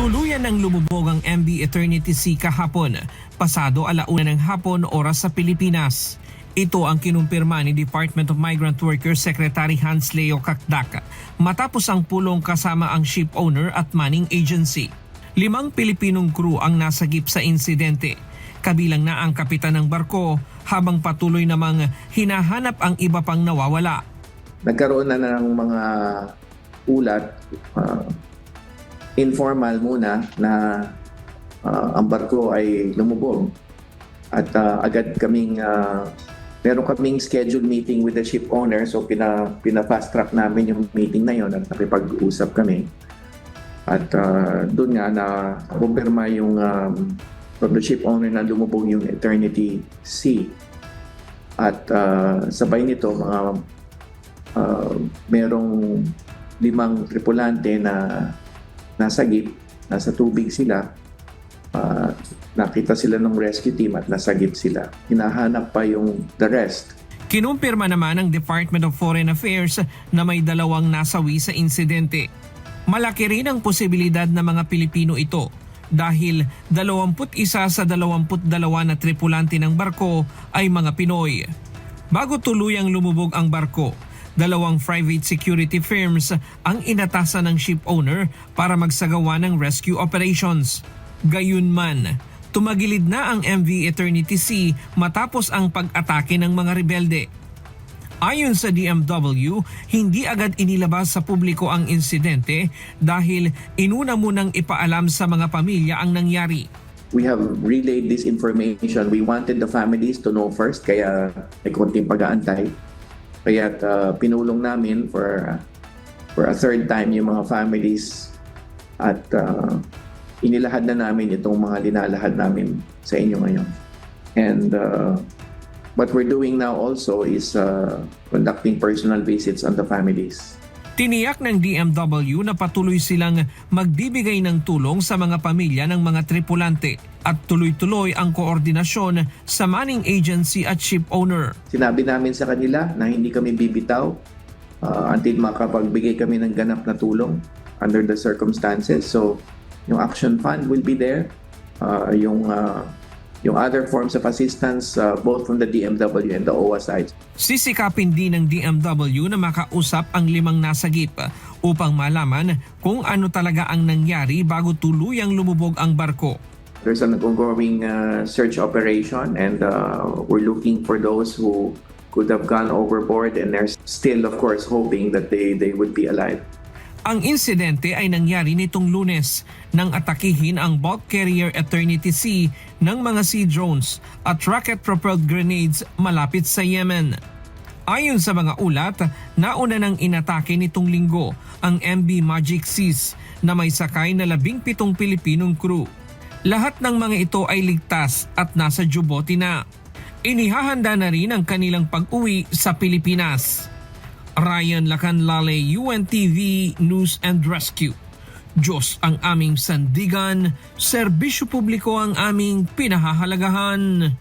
Tuluyan ng lumubog ang MV Eternity Sea kahapon, pasado 1:00 ng hapon oras sa Pilipinas. Ito ang kinumpirma ni Department of Migrant Workers Secretary Hans Leo Kakdak matapos ang pulong kasama ang ship owner at manning agency. 5 Pilipinong crew ang nasagip sa insidente. Kabilang na ang kapitan ng barko habang patuloy namang hinahanap ang iba pang nawawala. Nagkaroon na ng mga ulat, informal muna na ang barko ay lumubog at agad kaming meron kaming scheduled meeting with the ship owner, so pina-fast track namin yung meeting na yon at nakipag-usap kami at doon nga na kumpirma yung from the ship owner na lumubog yung Eternity Sea at sabay nito merong 5 tripulante na nasagip, nasa tubig sila. Nakita sila ng rescue team at nasagip sila. Hinahanap pa yung the rest. Kinumpirma naman ng Department of Foreign Affairs na may 2 nasawi sa insidente. Malaki rin ang posibilidad na mga Pilipino ito dahil 21 sa 22 na tripulante ng barko ay mga Pinoy. Bago tuluyang lumubog ang barko, 2 private security firms ang inatasan ng ship owner para magsagawa ng rescue operations. Gayunman, tumagilid na ang MV Eternity Sea matapos ang pag-atake ng mga rebelde. Ayon sa DMW, hindi agad inilabas sa publiko ang insidente dahil inuna munang ipaalam sa mga pamilya ang nangyari. We have relayed this information. We wanted the families to know first, kaya may konting pag-aantay. Kaya pinulong namin for a third time yung mga families at inilahad na namin itong mga linalahad namin sa inyo ngayon. And what we're doing now also is conducting personal visits on the families. Tiniyak ng DMW na patuloy silang magbibigay ng tulong sa mga pamilya ng mga tripulante at tuloy-tuloy ang koordinasyon sa manning agency at ship owner. Sinabi namin sa kanila na hindi kami bibitaw until makapagbigay kami ng ganap na tulong under the circumstances. So yung action fund will be there, yung other forms of assistance both from the DMW and the OWA side. Sisikapin din ng DMW na makausap ang 5 nasagip upang malaman kung ano talaga ang nangyari bago tuluyang lumubog ang barko. There's an ongoing search operation and we're looking for those who could have gone overboard and they're still of course hoping that they would be alive. Ang insidente ay nangyari nitong Lunes nang atakihin ang bulk carrier Eternity Sea ng mga sea drones at rocket-propelled grenades malapit sa Yemen. Ayon sa mga ulat, nauna nang inatake nitong linggo ang MV Magic Seas na may sakay na 17 Pilipinong crew. Lahat ng mga ito ay ligtas at nasa Djibouti na. Inihahanda na rin ang kanilang pag-uwi sa Pilipinas. Ryan Lacanlale, UNTV News and Rescue. Diyos ang aming sandigan, serbisyo publiko ang aming pinahahalagahan.